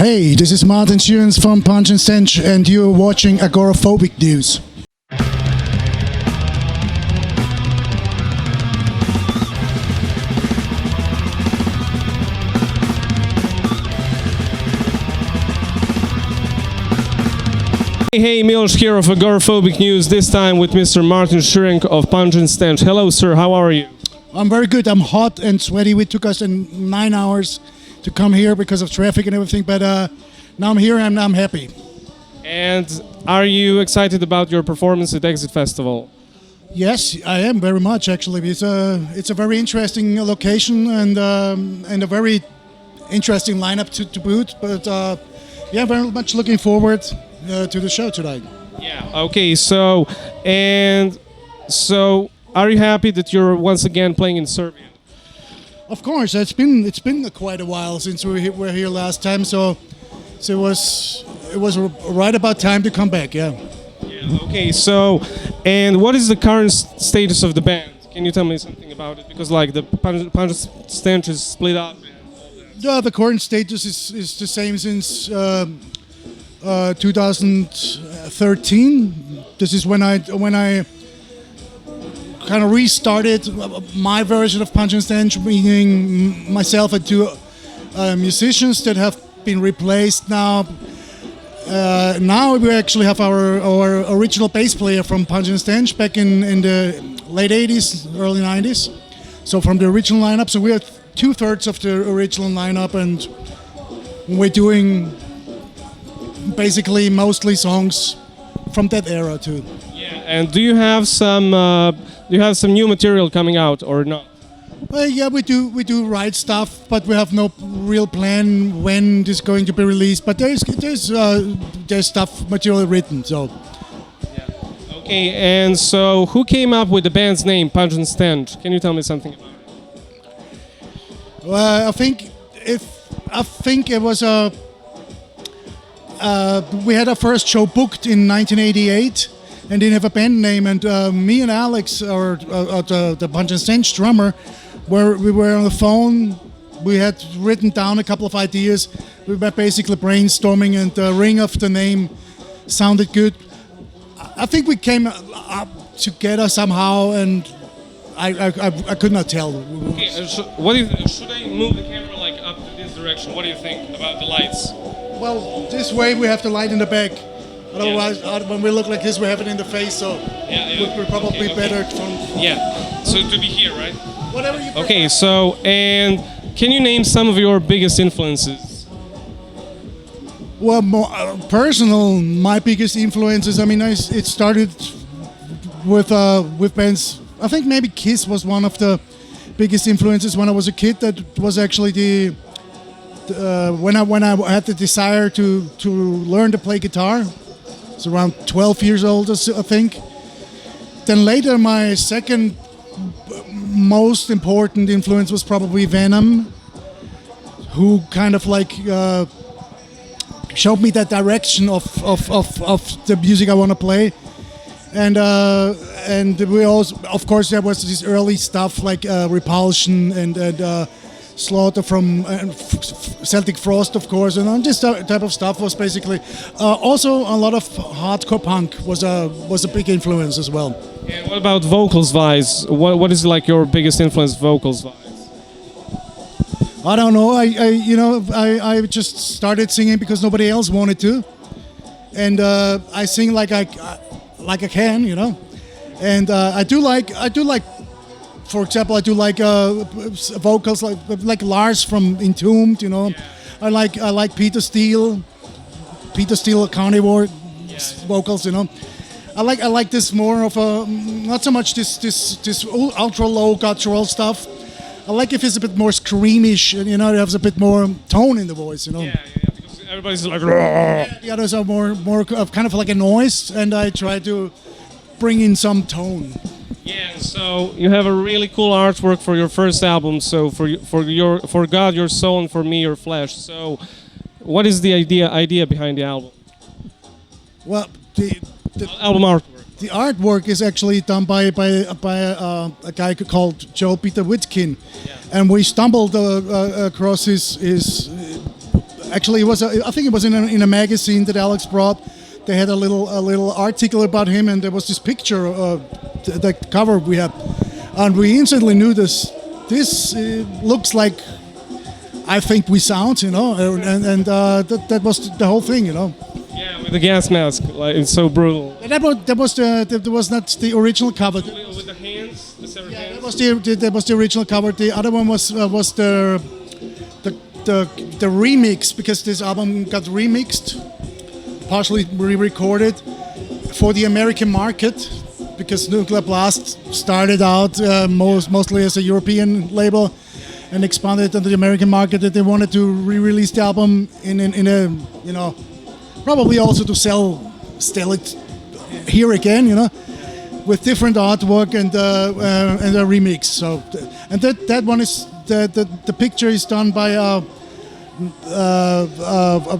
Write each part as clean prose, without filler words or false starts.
Hey, this is Martin Schirenc from Pungent Stench, and you're watching Agoraphobic News. Hey, Milos here of Agoraphobic News, this time with Mr. Martin Shirenc of Pungent Stench. Hello, sir, how are you? I'm very good. I'm hot and sweaty. It took us 9 hours to come here because of traffic and everything, but now I'm here and I'm happy. And are you excited about your performance at Exit Festival? Yes, I am very much actually. It's a very interesting location and a very interesting lineup to boot. But yeah, very much looking forward to the show tonight. Yeah. Okay. So are you happy that you're once again playing in Serbia? Of course, it's been quite a while since we were here last time, so it was right about time to come back. Yeah. Yeah. Okay. So, and what is the current status of the band? Can you tell me something about it? Because like the Pungent Stench is split up. And all that. Yeah, the current status is the same since 2013. This is when I kind of restarted my version of Pungent Stench, meaning myself and two musicians that have been replaced now. Now we actually have our original bass player from Pungent Stench back in the late 80s, early 90s. So from the original lineup, so we are 2/3 of the original lineup, and we're doing basically mostly songs from that era too. Yeah. And do you have some new material coming out or not? Well, yeah, we do write stuff, but we have no real plan when this is going to be released. But there's stuff material written. So. Yeah. Okay. And so, who came up with the band's name, Pungent Stench? Can you tell me something about it? Well, I think it was a. We had our first show booked in 1988. And didn't have a band name, and me and Alex, the Pungent Stench drummer, we were on the phone. We had written down a couple of ideas. We were basically brainstorming, and the ring of the name sounded good. I think we came up together somehow, and I could not tell. Okay, should I move the camera like up to this direction? What do you think about the lights? Well, this way we have the light in the back. Otherwise, when we look like this, we have it in the face, so it would probably be better from... Yeah, so to be here, right? Whatever you prefer. Okay, so, and can you name some of your biggest influences? Well, personal, my biggest influences, I mean, it started with bands. I think maybe Kiss was one of the biggest influences when I was a kid. That was actually when I had the desire to learn to play guitar. It's around 12 years old, I think. Then later, my second most important influence was probably Venom, who kind of like showed me that direction of the music I want to play. And we also, of course, there was this early stuff like Repulsion and Slaughter from Celtic Frost, of course, and this type of stuff was basically also a lot of hardcore punk was a big influence as well. And what about vocals-wise? What is like your biggest influence vocals-wise? I don't know. I just started singing because nobody else wanted to, and I sing like I can, you know, and I do like. For example, I do like vocals like Lars from Entombed, you know. Yeah. I like Peter Steele Carnivore vocals, you know. I like this more of a not so much this ultra low guttural stuff. I like if it's a bit more screamish, and you know, it has a bit more tone in the voice, you know. Yeah, because everybody's like. The others are more of kind of like a noise, and I try to bring in some tone. Yeah, so you have a really cool artwork for your first album. So for God, your soul, and for me, your flesh. So, what is the idea behind the album? Well, the album artwork. The artwork is actually done by a guy called Peter Witkin, and we stumbled across his Actually, it was I think it was in a magazine that Alex brought. They had a little article about him, and there was this picture, the cover we had, and we instantly knew this. This looks like I think we sound, you know, and that was the whole thing, you know. Yeah, with the gas mask, like it's so brutal. That was not the original cover. With the hands, the severed hands. That was the original cover. The other one was the remix, because this album got remixed, partially re-recorded for the American market, because Nuclear Blast started out mostly as a European label and expanded into the American market. That they wanted to re-release the album in a, you know, probably also to sell it here again, you know, with different artwork and a remix. So and that one is the picture is done by an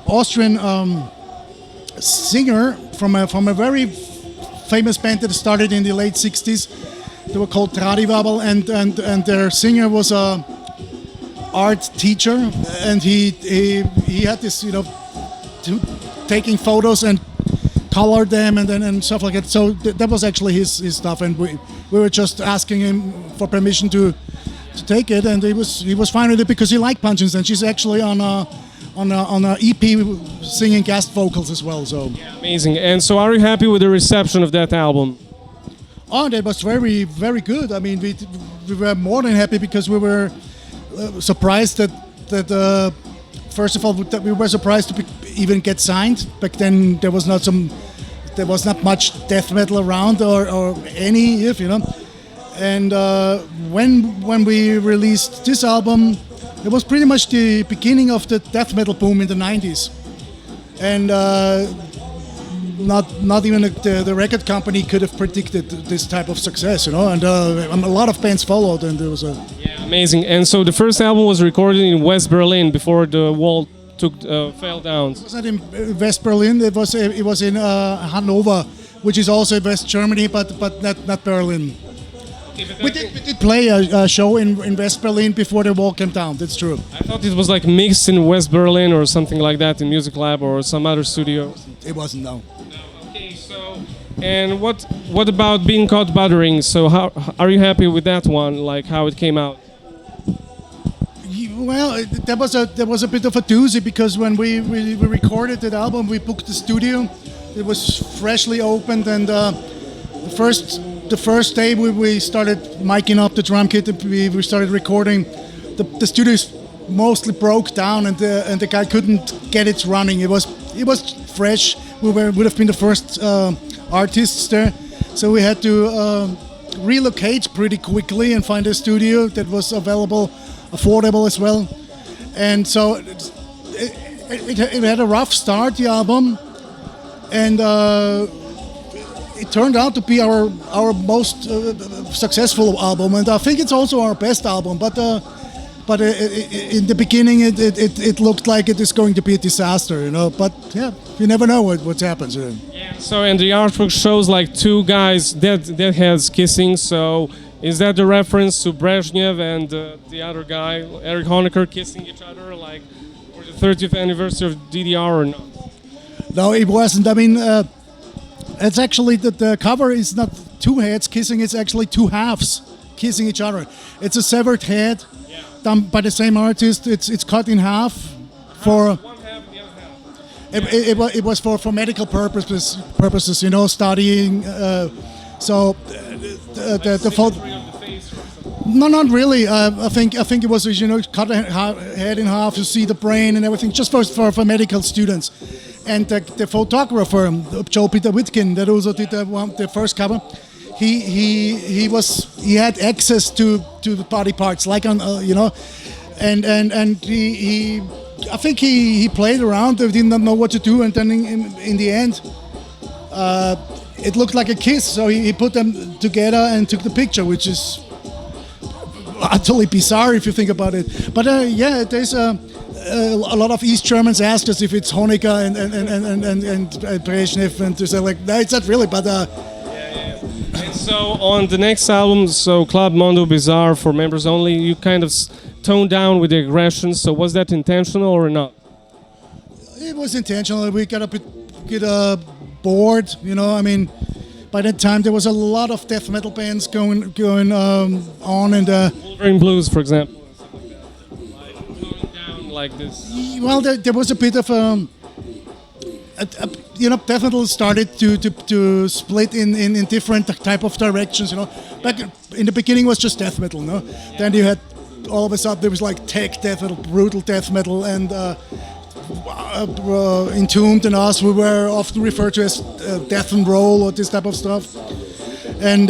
Austrian singer from a very famous band that started in the late '60s. They were called Tradiwabel, and their singer was a art teacher, and he had this, you know, taking photos and color them and stuff like that. So that was actually his stuff, and we were just asking him for permission to take it, and he was fine with it because he liked Pungent Stench. She's actually on a EP singing guest vocals as well. So yeah, amazing. And so, are you happy with the reception of that album? Oh, that was very, very good. I mean, we were more than happy because we were surprised that first of all, that we were surprised to even get signed. Back then, there was not much death metal around or any, if you know. And when we released this album, it was pretty much the beginning of the death metal boom in the '90s, and not even the record company could have predicted this type of success, you know. And a lot of bands followed, and there was a amazing. And so the first album was recorded in West Berlin before the wall fell down. It was not in West Berlin. It was in Hanover, which is also West Germany, but not Berlin. We did play a show in West Berlin before the wall came down. That's true. I thought it was like mixed in West Berlin or something like that in Music Lab or some other studio. It wasn't, no. Okay, so and what about Being Caught Buttering? So how are you happy with that one? Like how it came out? Well, that was a bit of a doozy, because when we recorded that album, we booked the studio. It was freshly opened, and the first day we started miking up the drum kit, and we started recording. The studio mostly broke down, and the guy couldn't get it running. It was fresh. We would have been the first artists there, so we had to relocate pretty quickly and find a studio that was available, affordable as well. And so it had a rough start, the album, and it turned out to be our most successful album, and I think it's also our best album. But in the beginning, it looked like it is going to be a disaster, you know. But yeah, you never know what happens. Yeah. So, and the artwork shows like two guys, dead heads kissing. So, is that the reference to Brezhnev and the other guy, Erich Honecker, kissing each other, like for the 30th anniversary of DDR, or not? No, it wasn't. I mean, it's actually the cover is not two heads kissing; it's actually two halves kissing each other. It's a severed head. Done by the same artist. It's cut in half for. One half and the other half. It was for medical purposes, you know, studying. So the photo. No, not really. I think it was, you know, cut a head in half to see the brain and everything, just for medical students. And the photographer, Joe Peter Witkin, that also did the first cover. He had access to the body parts, like on you know, and he I think he played around. He did not know what to do, and then in the end, it looked like a kiss. So he put them together and took the picture, which is utterly bizarre if you think about it. But yeah, there's a lot of East Germans asked us if it's Honecker and Brezhnev, and to say like, no, it's not really, but. And so on the next album, so Club Mondo Bizzare for members only, you kind of toned down with the aggression. So was that intentional or not? It was intentional. We got a bit bored, you know. I mean, by that time there was a lot of death metal bands going on, and Wolverine Blues, for example, like going down like this. well, there was a bit of you know, death metal started to split in different type of directions. You know, back in the beginning was just death metal. No, then you had all of a sudden there was like tech death metal, brutal death metal, and Entombed and us, we were often referred to as death and roll or this type of stuff. And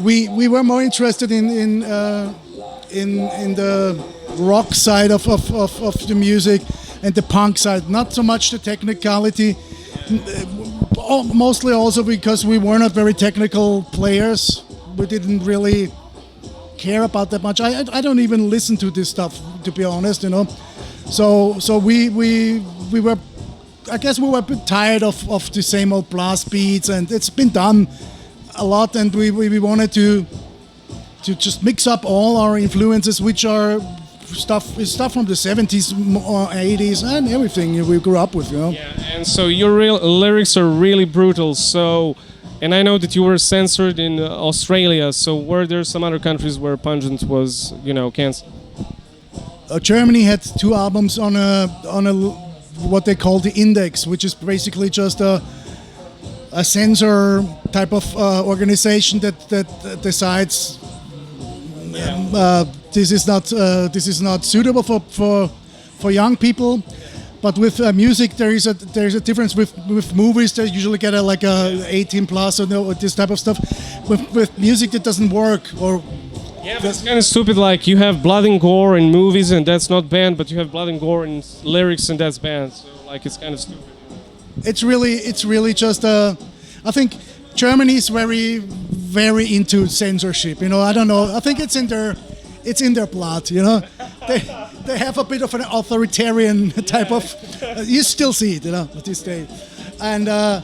we were more interested in the rock side of the music and the punk side, not so much the technicality. Mostly also because we were not very technical players. We didn't really care about that much. I don't even listen to this stuff, to be honest, you know. So we were, I guess we were a bit tired of the same old blast beats, and it's been done a lot, and we wanted to just mix up all our influences, which are stuff from the 70s or 80s and everything we grew up with, you know. Yeah, and so your lyrics are really brutal. So, and I know that you were censored in Australia. So were there some other countries where Pungent was, you know, cancelled? Germany had 2 albums on a what they call the Index, which is basically just a censor type of organization that decides this is not suitable for young people. But with music, there is a difference. With movies, they usually get a 18 plus or this type of stuff. With music, it doesn't work. Or yeah, but it's kind of stupid. Like you have blood and gore in movies, and that's not banned, but you have blood and gore in lyrics, and that's banned. So like it's kind of stupid. It's really just I think Germany is very into censorship. You know, I don't know. I think it's in their blood. You know, they have a bit of an authoritarian type of. You still see it, you know, at this day, and I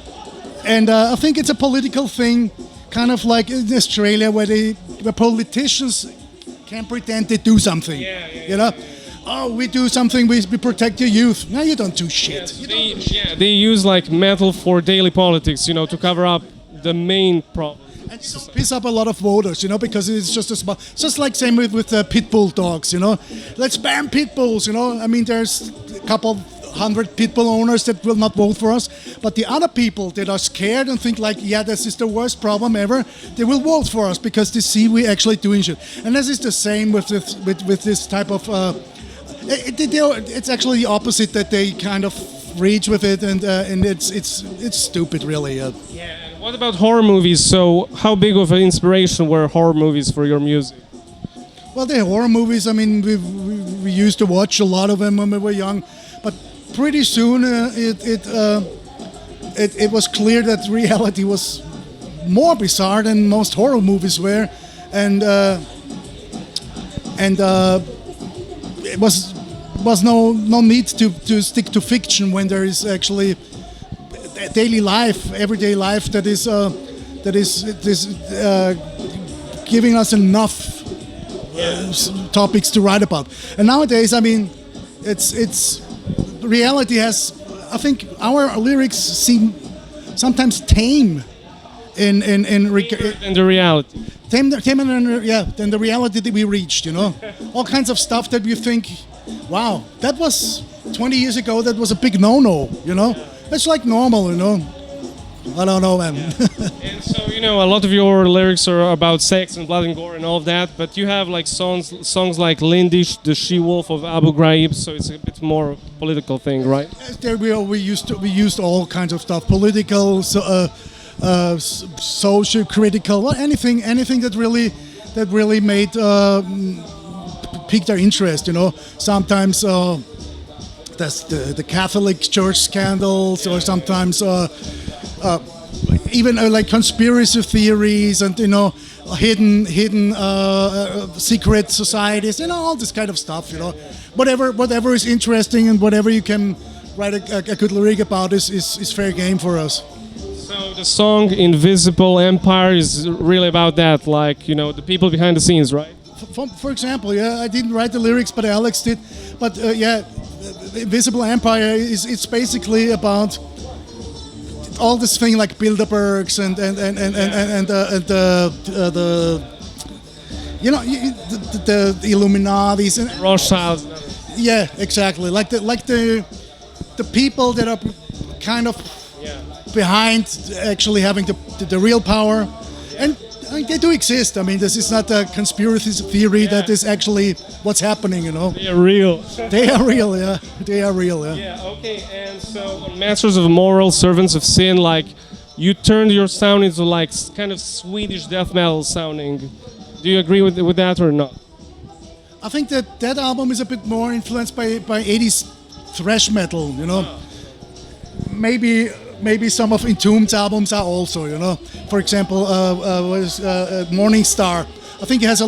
think it's a political thing, kind of like in Australia where politicians can pretend they do something. You know. Oh, we do something, we protect your youth. No, you don't do shit. Yes, they use like metal for daily politics, you know, to cover up the main problem. And you don't piss up a lot of voters, you know, because it's just just like same with pit bull dogs, you know. Let's ban pit bulls, you know. I mean, there's a couple hundred pit bull owners that will not vote for us, but the other people that are scared and think like, yeah, this is the worst problem ever, they will vote for us because they see we actually doing shit. And this is the same with this type of. It's actually the opposite that they kind of reach with it, and it's stupid, really. Yeah. And what about horror movies? So, how big of an inspiration were horror movies for your music? Well, the horror movies. I mean, we used to watch a lot of them when we were young, but pretty soon it was clear that reality was more bizarre than most horror movies were, and it was no need to stick to fiction when there is actually daily life, everyday life that is giving us enough topics to write about. And nowadays, I mean, it's reality has. I think our lyrics seem sometimes tame in the reality. Than the reality that we reached, you know. All kinds of stuff that we think, wow, that was 20 years ago, that was a big no-no, you know. It's like normal, you know. I don't know, man. And so, you know, a lot of your lyrics are about sex and blood and gore and all of that, but you have like songs like Lyndie, the she-wolf of Abu Ghraib, so it's a bit more political thing, right? There we used all kinds of stuff, political, social, critical, well, anything that really made piqued their interest, you know. Sometimes that's the Catholic Church scandals, or sometimes even like conspiracy theories and, you know, hidden secret societies, you know, all this kind of stuff, you know. Whatever is interesting and whatever you can write a good lyric about is fair game for us. So the song Invisible Empire is really about that, like, you know, the people behind the scenes, right? For example, yeah, I didn't write the lyrics, but Alex did. But yeah, Invisible Empire is it's basically about all this thing like Bilderbergs and the you know the Illuminatis and Rothschilds. yeah, exactly, like the people that are kind of behind actually having the real power, and I mean, they do exist. I mean, this is not a conspiracy theory. That is actually what's happening, you know. They're real. They are real, yeah. They are real, yeah. Yeah, okay, and so on Masters of Moral, Servants of Sin, like, you turned your sound into like kind of Swedish death metal sounding. Do you agree with that or not? I think that album is a bit more influenced by 80s thrash metal, you know. Maybe some of Entombed's albums are also, you know. For example, Morning Star. I think it has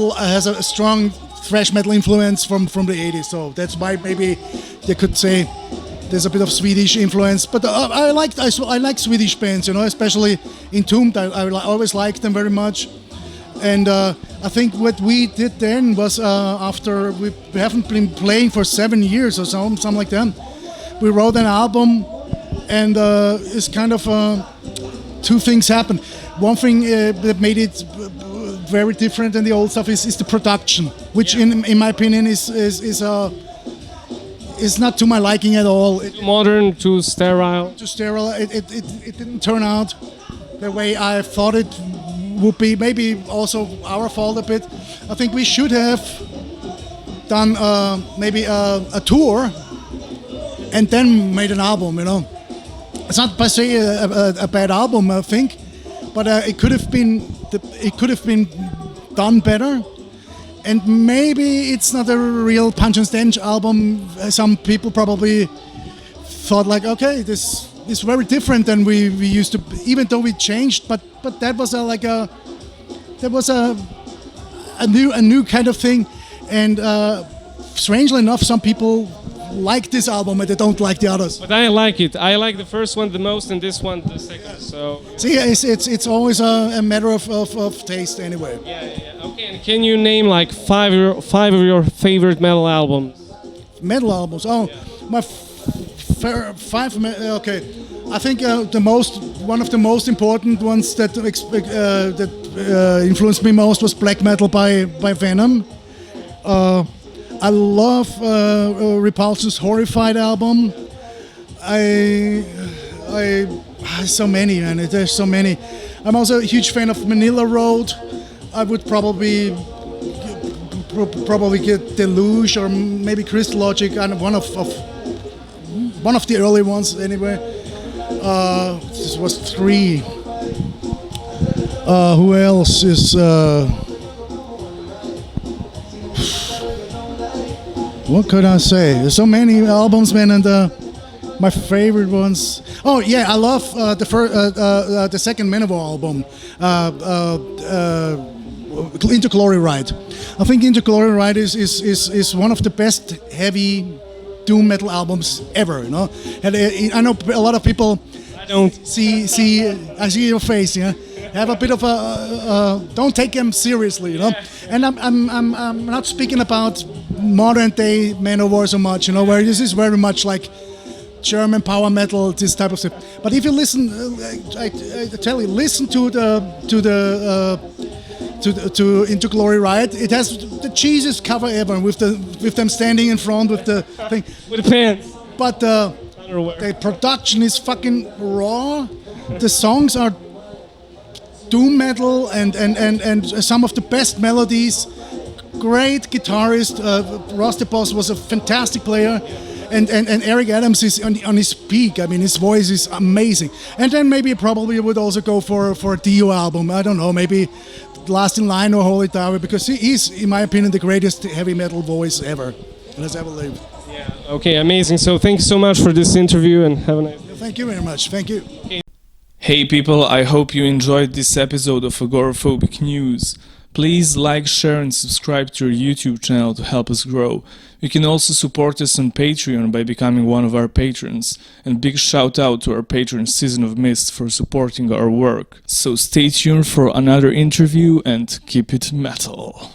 a strong thrash metal influence from the 80s. So that's why maybe they could say there's a bit of Swedish influence. But I like Swedish bands, you know, especially Entombed. I always liked them very much. And I think what we did then was after we haven't been playing for 7 years or something like that. We wrote an album. And it's kind of two things happened. One thing that made it very different than the old stuff is the production, which in my opinion is not to my liking at all. Too modern, too sterile. Too sterile. It didn't turn out the way I thought it would be. Maybe also our fault a bit. I think we should have done maybe a tour and then made an album, you know. It's not per se a bad album, I think, but it could have been done better. And maybe it's not a real Punch and Stench album. Some people probably thought like, okay, this is very different than we used to, even though we changed. But that was a new kind of thing. And strangely enough, some people like this album and they don't like the others. But I like it. I like the first one the most and this one the second. So see, it's always a matter of taste anyway. Yeah. Okay, and can you name like five of your favorite metal albums? Metal albums. Oh, my five. Okay, I think one of the most important ones that influenced me most was black metal by Venom. I love Repulsion's Horrified album. So many, man. There's so many. I'm also a huge fan of Manila Road. I would probably get Deluge or maybe Crystal Logic, and one of the early ones anyway. This was 3. Who else is? What could I say? There's so many albums, man, and my favorite ones. Oh yeah, I love the second Manowar album, Into Glory Ride. I think Into Glory Ride is one of the best heavy doom metal albums ever. You know, and I know a lot of people. I don't see. I see your face. Yeah. Have a bit of a don't take them seriously, you know. And I'm not speaking about modern day Manowar so much, you know, where this is very much like German power metal, this type of stuff. But if you listen, I tell you, listen to Into Glory Ride. It has the cheesiest cover ever with them standing in front with the thing with the pants. But the production is fucking raw. The songs are doom metal and some of the best melodies. Great guitarist. Ross DeBoss was a fantastic player, and Eric Adams is on his peak. I mean, his voice is amazing. And then maybe probably would also go for a Dio album. I don't know, maybe Last in Line or Holy Tower, because he's, in my opinion, the greatest heavy metal voice ever that has ever lived. Yeah. Okay, amazing. So thank you so much for this interview and have a nice day. Thank you very much. Thank you. Okay. Hey people, I hope you enjoyed this episode of Agoraphobic News. Please like, share and subscribe to our YouTube channel to help us grow. You can also support us on Patreon by becoming one of our patrons. And big shout out to our patron Season of Mist for supporting our work. So stay tuned for another interview and keep it metal.